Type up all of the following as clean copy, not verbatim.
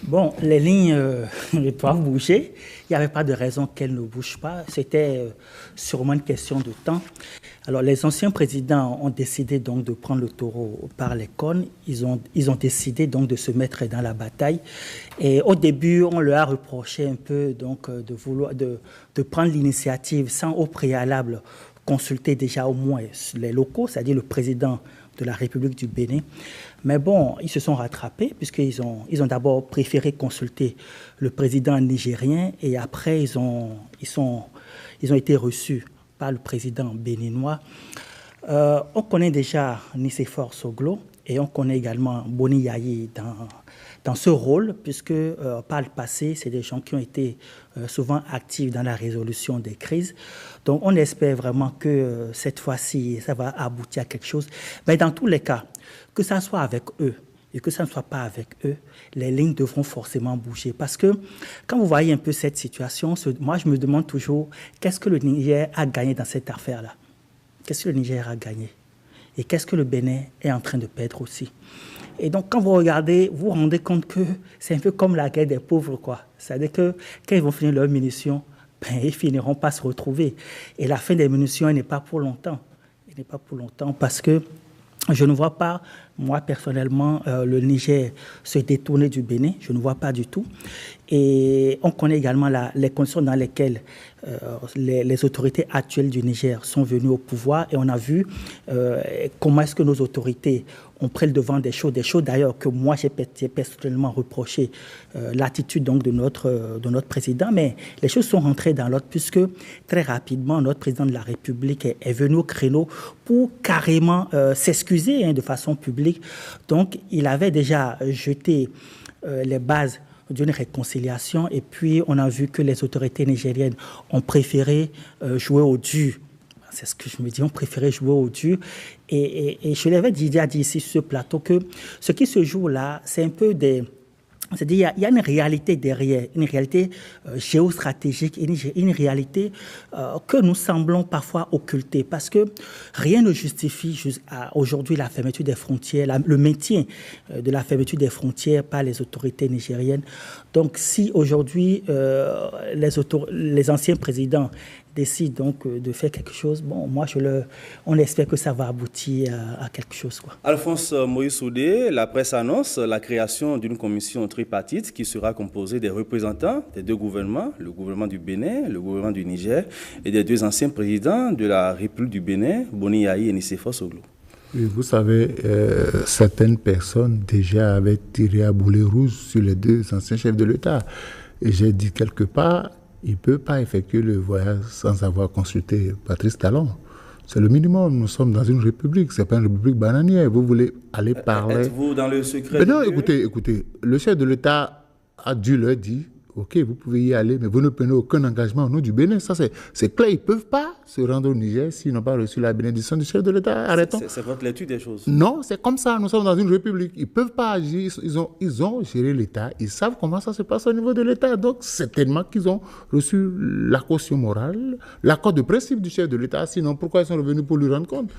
Bon, les lignes doivent bouger. Il n'y avait pas de raison qu'elles ne bougent pas. C'était sûrement une question de temps. Alors, les anciens présidents ont décidé donc de prendre le taureau par les cornes. Ils ont décidé donc de se mettre dans la bataille. Et au début, on leur a reproché un peu donc de prendre l'initiative sans au préalable consulter déjà au moins les locaux, c'est-à-dire le président de la République du Bénin. Mais bon, ils se sont rattrapés puisqu'ils ont d'abord préféré consulter le président nigérien et après ils ont été reçus par le président béninois. On connaît déjà Nicéphore Soglo et on connaît également Boni Yayi dans ce rôle, puisque par le passé, c'est des gens qui ont été souvent actifs dans la résolution des crises. Donc on espère vraiment que cette fois-ci, ça va aboutir à quelque chose. Mais dans tous les cas, que ça soit avec eux et que ça ne soit pas avec eux, les lignes devront forcément bouger. Parce que quand vous voyez un peu cette situation, moi je me demande toujours, qu'est-ce que le Niger a gagné dans cette affaire-là? Qu'est-ce que le Niger a gagné? Et qu'est-ce que le Bénin est en train de perdre aussi? Et donc, quand vous regardez, vous vous rendez compte que c'est un peu comme la guerre des pauvres, quoi. C'est-à-dire que quand ils vont finir leurs munitions, ben, ils finiront par se retrouver. Et la fin des munitions, elle n'est pas pour longtemps. Elle n'est pas pour longtemps parce que je ne vois pas, moi personnellement, le Niger se détourner du Bénin. Je ne vois pas du tout. Et on connaît également les conditions dans lesquelles les autorités actuelles du Niger sont venues au pouvoir. Et on a vu comment est-ce que nos autorités ont pris le devant des choses d'ailleurs que moi j'ai personnellement reproché l'attitude donc de notre président. Mais les choses sont rentrées dans l'ordre puisque très rapidement notre président de la République est venu au créneau pour carrément s'excuser de façon publique. Donc il avait déjà jeté les bases d'une réconciliation et puis on a vu que les autorités nigériennes ont préféré jouer au dur. C'est ce que je me dis, on préférait jouer au dur. Et je l'avais déjà dit ici sur ce plateau que ce qui se joue là, c'est un peu des... C'est-à-dire il y a une réalité derrière, une réalité géostratégique, une réalité que nous semblons parfois occulter parce que rien ne justifie aujourd'hui la fermeture des frontières, le maintien de la fermeture des frontières par les autorités nigériennes. Donc si aujourd'hui les anciens présidents décident donc de faire quelque chose, bon, on espère que ça va aboutir à quelque chose, quoi. Alphonse Moïse Soudé, la presse annonce la création d'une commission tripartite qui sera composée des représentants des deux gouvernements, le gouvernement du Bénin, le gouvernement du Niger, et des deux anciens présidents de la République du Bénin, Boni Yayi et Nicéphore Soglo. Oui, vous savez, certaines personnes déjà avaient tiré à boulet rouge sur les deux anciens chefs de l'État. Et j'ai dit quelque part, il ne peut pas effectuer le voyage sans avoir consulté Patrice Talon. C'est le minimum. Nous sommes dans une république. Ce n'est pas une république bananière. Vous voulez aller parler... Êtes-vous dans le secret? Mais non, écoutez. Le chef de l'État a dû leur dire, OK, vous pouvez y aller, mais vous ne prenez aucun engagement au nom du Bénin. Ça, c'est clair. Ils ne peuvent pas se rendre au Niger s'ils n'ont pas reçu la bénédiction du chef de l'État. Arrêtons. C'est votre lecture des choses. Non, c'est comme ça. Nous sommes dans une république. Ils ne peuvent pas agir. Ils ont géré l'État. Ils savent comment ça se passe au niveau de l'État. Donc, certainement qu'ils ont reçu la caution morale, l'accord de principe du chef de l'État. Sinon, pourquoi ils sont revenus pour lui rendre compte?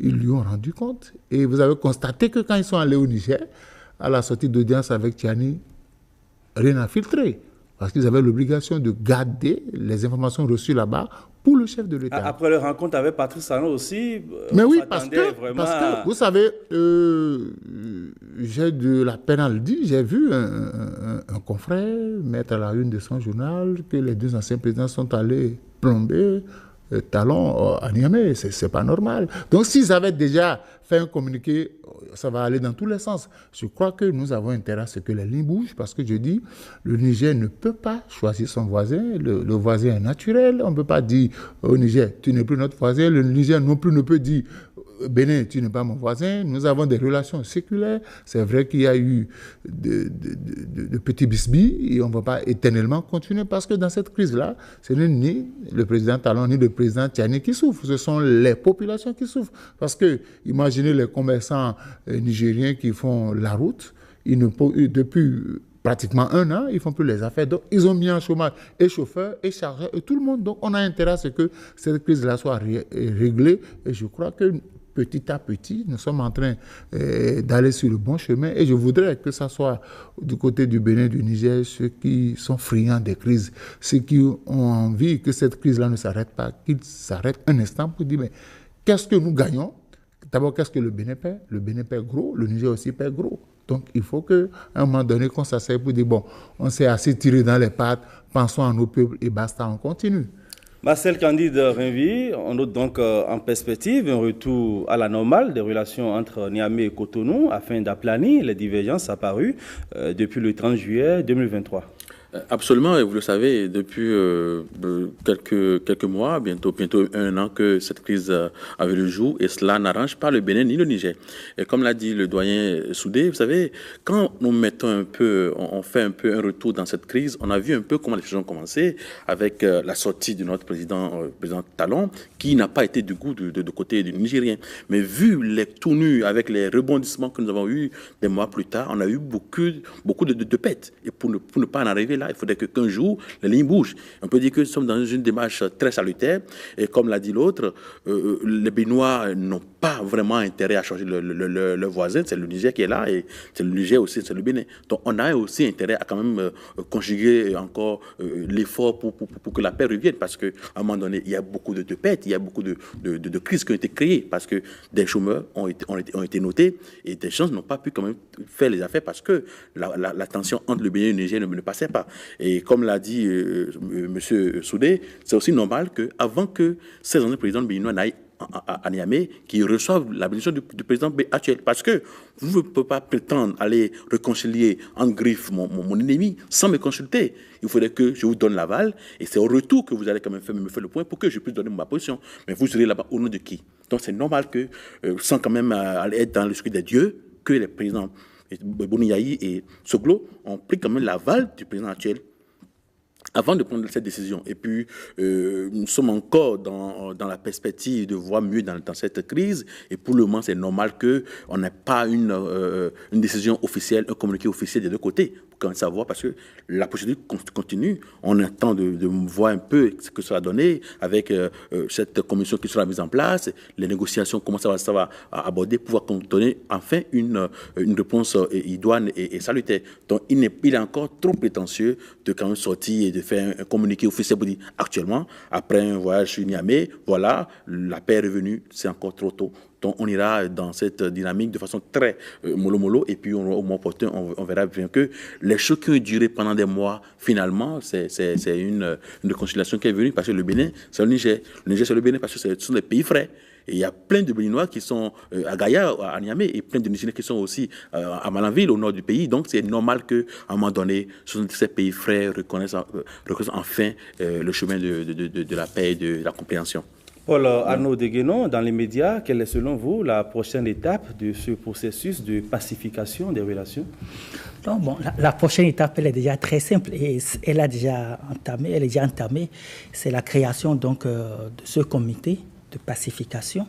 Ils lui ont rendu compte. Et vous avez constaté que quand ils sont allés au Niger, à la sortie d'audience avec Tiani, rien n'a filtré. Parce qu'ils avaient l'obligation de garder les informations reçues là-bas pour le chef de l'État. Après leur rencontre avec Patrice Talon aussi, mais oui, parce que vous savez, j'ai de la peine à le dire, j'ai vu un confrère mettre à la une de son journal que les deux anciens présidents sont allés plomber Talon à Niamey. C'est pas normal. Donc s'ils avaient déjà fait un communiqué, ça va aller dans tous les sens. Je crois que nous avons intérêt à ce que les lignes bougent parce que je dis, le Niger ne peut pas choisir son voisin. Le voisin est naturel. On ne peut pas dire au Niger, tu n'es plus notre voisin. Le Niger non plus ne peut dire, Bénin, tu n'es pas mon voisin. Nous avons des relations séculaires. C'est vrai qu'il y a eu de petits bisbis et on ne va pas éternellement continuer parce que dans cette crise-là, ce n'est ni le président Talon ni le président Tiani qui souffrent. Ce sont les populations qui souffrent. Parce que, imaginez les commerçants nigériens qui font la route. Depuis pratiquement 1 an, ils ne font plus les affaires. Donc, ils ont mis en chômage et chauffeurs, et chargeurs, et tout le monde. Donc, on a intérêt à ce que cette crise-là soit réglée. Et je crois que petit à petit, nous sommes en train d'aller sur le bon chemin et je voudrais que ça soit du côté du Bénin, du Niger, ceux qui sont friands des crises, ceux qui ont envie que cette crise-là ne s'arrête pas, qu'ils s'arrêtent un instant pour dire mais qu'est-ce que nous gagnons? D'abord, qu'est-ce que le Bénin paie? Le Bénin paie gros, le Niger aussi paie gros. Donc, il faut qu'à un moment donné, qu'on s'asseye pour dire, bon, on s'est assez tiré dans les pattes, pensons à nos peuples et basta, on continue. Marcel Candide Rinvi, on note donc en perspective un retour à la normale des relations entre Niamey et Cotonou afin d'aplanir les divergences apparues depuis le 30 juillet 2023. Absolument, et vous le savez, depuis quelques mois, bientôt un an que cette crise avait le jour, et cela n'arrange pas le Bénin ni le Niger. Et comme l'a dit le doyen Soudé, vous savez, quand nous mettons on fait un peu un retour dans cette crise, on a vu un peu comment les choses ont commencé avec la sortie de notre président Talon, qui n'a pas été du goût de côté du Nigérien. Mais vu les tournures avec les rebondissements que nous avons eus des mois plus tard, on a eu beaucoup de pètes. Et pour ne pas en arriver là, il faudrait qu'un jour, les lignes bougent. On peut dire que nous sommes dans une démarche très salutaire. Et comme l'a dit l'autre, les Béninois n'ont pas vraiment intérêt à changer le voisin. C'est le Niger qui est là et c'est le Niger aussi, c'est le Bénin. Donc on a aussi intérêt à quand même conjuguer encore l'effort pour que la paix revienne. Parce qu'à un moment donné, il y a beaucoup de pètes, il y a beaucoup de crises qui ont été créées parce que des chômeurs ont été notés et des gens n'ont pas pu quand même faire les affaires parce que la tension entre le Bénin et le Niger ne passait pas. Et comme l'a dit M. Soudé, c'est aussi normal qu'avant que ces anciens présidents béninois n'aillent à Niamey, qu'ils reçoivent la bénédiction du président actuel. Parce que vous ne pouvez pas prétendre aller réconcilier en griffe mon ennemi sans me consulter. Il faudrait que je vous donne l'aval et c'est au retour que vous allez quand même me faire le point pour que je puisse donner ma position. Mais vous serez là-bas au nom de qui? Donc c'est normal que, sans quand même aller être dans l'esprit des dieux, que les présidents Boniaï et Soglo ont pris quand même l'aval du président actuel avant de prendre cette décision. Et puis, nous sommes encore dans la perspective de voir mieux dans cette crise. Et pour le moment, c'est normal qu'on n'ait pas une décision officielle, un communiqué officiel des deux côtés. Pour quand même savoir, parce que la procédure continue. On attend de voir un peu ce que ça va donner avec cette commission qui sera mise en place, les négociations, comment ça va aborder, pouvoir donner enfin une réponse idoine et salutaire. Donc, il est encore trop prétentieux de quand même sortir et de faire un communiqué officiel pour dire actuellement, après un voyage sur Niamey, voilà, la paix est revenue, c'est encore trop tôt. Donc on ira dans cette dynamique de façon très mollo-mollo et puis au moment opportun, on verra bien que les choses qui ont duré pendant des mois, finalement, c'est une réconciliation qui est venue parce que le Bénin, c'est le Niger. Le Niger, c'est le Bénin parce que ce sont des pays frères. Et il y a plein de Béninois qui sont à Gaïa, à Niamey, et plein de Nigériens qui sont aussi à Malanville, au nord du pays. Donc, c'est normal qu'à un moment donné, ces pays frères reconnaissent enfin le chemin de la paix et de la compréhension. Paul Arnaud Deguenon, dans les médias, quelle est selon vous la prochaine étape de ce processus de pacification des relations? Non, bon, la prochaine étape, elle est déjà très simple et elle est déjà entamée. C'est la création donc, de ce comité de pacification.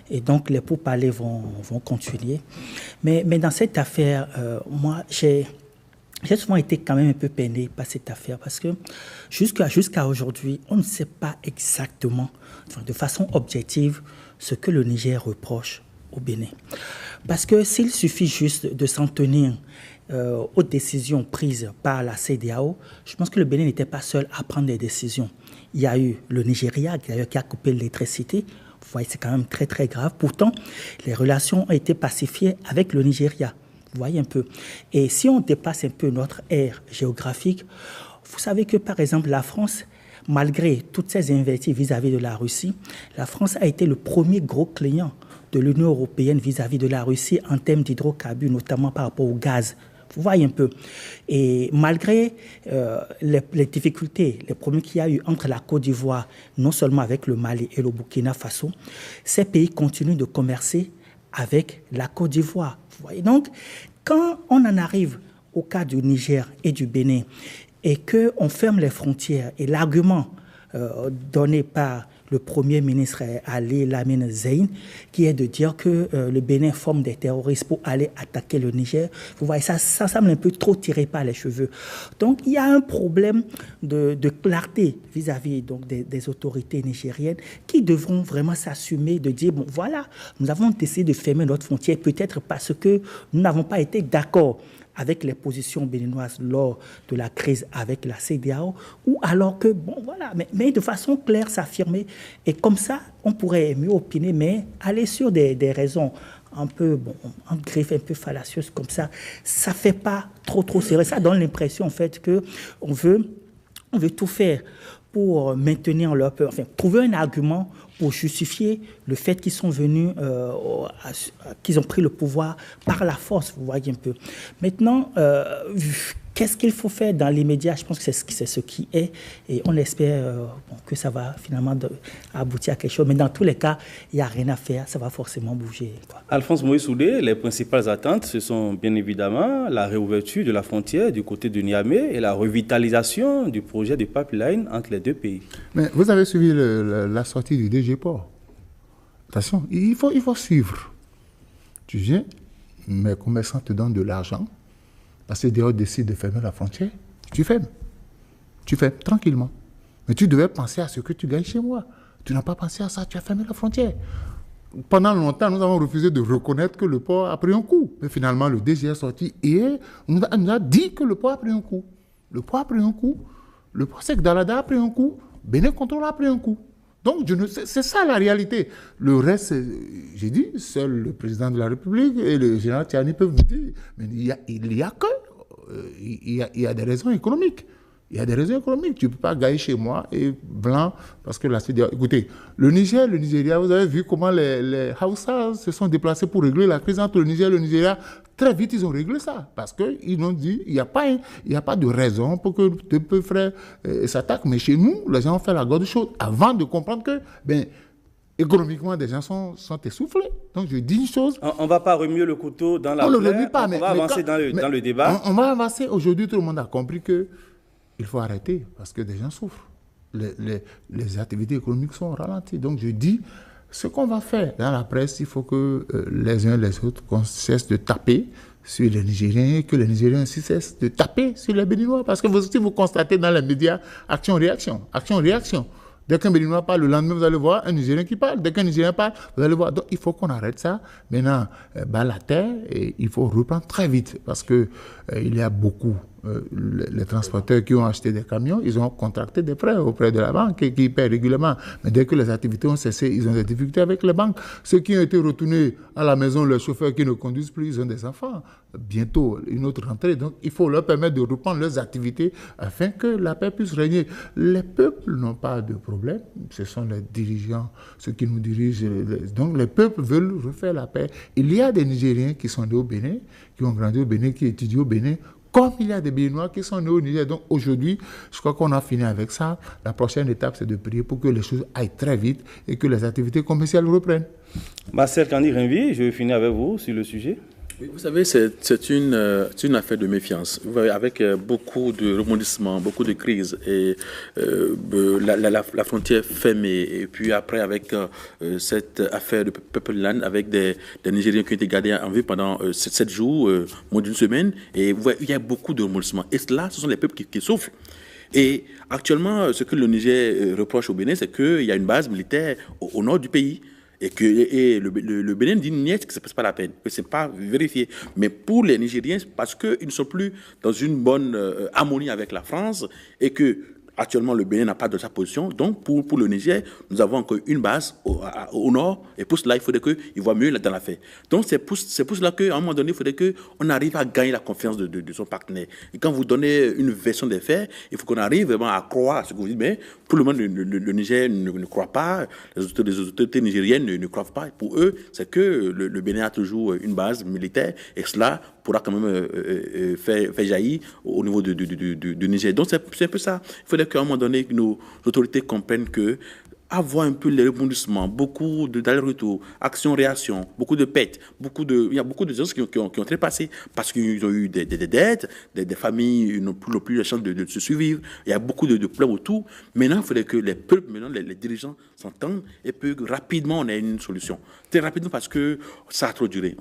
Et donc, les pourparlers vont continuer. Mais dans cette affaire, moi, j'ai souvent été quand même un peu peiné par cette affaire parce que jusqu'à aujourd'hui, on ne sait pas exactement, de façon objective, ce que le Niger reproche au Bénin. Parce que s'il suffit juste de s'en tenir aux décisions prises par la CEDEAO, je pense que le Bénin n'était pas seul à prendre des décisions. Il y a eu le Nigeria qui a coupé l'électricité. Vous voyez, c'est quand même très très grave. Pourtant, les relations ont été pacifiées avec le Nigeria. Vous voyez un peu. Et si on dépasse un peu notre aire géographique, vous savez que par exemple la France, malgré toutes ces investies vis-à-vis de la Russie, la France a été le premier gros client de l'Union européenne vis-à-vis de la Russie en termes d'hydrocarbures, notamment par rapport au gaz. Vous voyez un peu. Et malgré les difficultés, les problèmes qu'il y a eu entre la Côte d'Ivoire, non seulement avec le Mali et le Burkina Faso, ces pays continuent de commercer avec la Côte d'Ivoire. Vous voyez. Donc, quand on en arrive au cas du Niger et du Bénin et qu'on ferme les frontières, et l'argument donné par le Premier ministre Ali Lamine Zeyn, qui est de dire que le Bénin forme des terroristes pour aller attaquer le Niger. Vous voyez, ça semble un peu trop tiré par les cheveux. Donc, il y a un problème de clarté vis-à-vis donc, des autorités nigériennes qui devront vraiment s'assumer de dire, bon, voilà, nous avons décidé de fermer notre frontière, peut-être parce que nous n'avons pas été d'accord avec les positions béninoises lors de la crise avec la CEDEAO, ou alors que, bon, voilà, mais de façon claire, s'affirmer. Et comme ça, on pourrait mieux opiner, mais aller sur des raisons un peu, bon, en griffe un peu fallacieuses comme ça ne fait pas trop sérieux. Ça donne l'impression, en fait, qu'on veut tout faire pour maintenir leur peur, enfin, trouver un argument pour justifier le fait qu'ils sont venus, qu'ils ont pris le pouvoir par la force, vous voyez un peu. Maintenant, qu'est-ce qu'il faut faire dans l'immédiat? Je pense que c'est ce qui est, et on espère que ça va finalement aboutir à quelque chose. Mais dans tous les cas, il n'y a rien à faire, ça va forcément bouger, quoi. Alphonse Moïse Soudé, les principales attentes, ce sont bien évidemment la réouverture de la frontière du côté de Niamey et la revitalisation du projet de pipeline entre les deux pays. Mais vous avez suivi la sortie du DG Port. Attention, il faut suivre. Tu viens, mes commerçants te donnent de l'argent, parce que dehors décide de fermer la frontière, tu fermes. Tu fermes tranquillement. Mais tu devais penser à ce que tu gagnes chez moi. Tu n'as pas pensé à ça, tu as fermé la frontière. Pendant longtemps, nous avons refusé de reconnaître que le port a pris un coup. Mais finalement, le DG est sorti et nous a dit que le port a pris un coup. Le port a pris un coup. Le port sec d'Alada a pris un coup. Bénin Contrôle a pris un coup. Donc, c'est ça la réalité. Le reste, j'ai dit, seul le président de la République et le général Tiani peuvent nous dire. Mais il y a des raisons économiques. Il y a des raisons économiques. Tu ne peux pas gagner chez moi et blanc parce que la CEDEAO. Écoutez, le Nigeria, vous avez vu comment les Hausa se sont déplacés pour régler la crise entre le Niger et le Nigeria. Très vite, ils ont réglé ça parce qu'ils ont dit il n'y a pas de raison pour que deux frères s'attaquent. Mais chez nous, les gens ont fait la gorge chaude avant de comprendre que, économiquement, des gens sont essoufflés. Donc, je dis une chose. On ne va pas remuer le couteau dans la plaie. On ne le remue pas. On va avancer dans le débat. On va avancer. Aujourd'hui, tout le monde a compris que il faut arrêter parce que des gens souffrent. Les activités économiques sont ralenties. Donc, je dis, ce qu'on va faire dans la presse, il faut que les uns et les autres, qu'on cesse de taper sur les Nigériens et que les Nigériens aussi cessent de taper sur les Béninois. Parce que si vous constatez dans les médias, action-réaction, action-réaction. Dès qu'un Béninois parle, le lendemain, vous allez voir un Nigérien qui parle. Dès qu'un Nigérien parle, vous allez voir. Donc, il faut qu'on arrête ça. Maintenant, la terre, et il faut reprendre très vite parce que il y a beaucoup. Les transporteurs qui ont acheté des camions, ils ont contracté des prêts auprès de la banque et qui paient régulièrement. Mais dès que les activités ont cessé, ils ont des difficultés avec les banques. Ceux qui ont été retournés à la maison, les chauffeurs qui ne conduisent plus, ils ont des enfants. Bientôt, une autre rentrée. Donc, il faut leur permettre de reprendre leurs activités afin que la paix puisse régner. Les peuples n'ont pas de problème. Ce sont les dirigeants, ceux qui nous dirigent. Donc, les peuples veulent refaire la paix. Il y a des Nigériens qui sont nés au Bénin, qui ont grandi au Bénin, qui étudient au Bénin, comme il y a des Béninois qui sont nés au Niger. Donc aujourd'hui, je crois qu'on a fini avec ça. La prochaine étape, c'est de prier pour que les choses aillent très vite et que les activités commerciales reprennent. Marcel Kandi-Rinvi, je vais finir avec vous sur le sujet. Vous savez, c'est une affaire de méfiance. Vous voyez, avec beaucoup de rebondissements, beaucoup de crises, et la frontière fermée, et puis après avec cette affaire de pipeline, avec des Nigériens qui ont été gardés en vue pendant 7 jours, moins d'une semaine, et vous voyez, il y a beaucoup de rebondissements. Et cela, ce sont les peuples qui souffrent. Et actuellement, ce que le Niger reproche au Bénin, c'est qu'il y a une base militaire au nord du pays. Et le Bénin dit niet que ce n'est pas la peine, que ce n'est pas vérifié. Mais pour les Nigériens, parce qu'ils ne sont plus dans une bonne harmonie avec la France et que actuellement le Bénin n'a pas de sa position, donc pour le Niger, nous avons encore une base au nord, et pour cela, il faudrait qu'ils voient mieux dans l'affaire. Donc c'est pour cela qu'à un moment donné, il faudrait qu'on arrive à gagner la confiance de son partenaire. Et quand vous donnez une version des faits, il faut qu'on arrive vraiment à croire à ce que vous dites, mais pour le moment, le Niger ne croit pas, les autorités nigériennes ne croient pas. Pour eux, c'est que le Bénin a toujours une base militaire, et cela pourra quand même faire jaillir au niveau du Niger. Donc c'est un peu ça. Il faudrait qu'à un moment donné, nos autorités comprennent que avoir un peu les rebondissements, beaucoup d'aller-retour, action-réaction, beaucoup de pètes, il y a beaucoup de gens qui ont trépassé parce qu'ils ont eu des dettes, des familles n'ont plus la chance de se suivre. Il y a beaucoup de plans autour. Maintenant, il faudrait que les peuples, les dirigeants s'entendent et que rapidement on ait une solution. Très rapidement parce que ça a trop duré.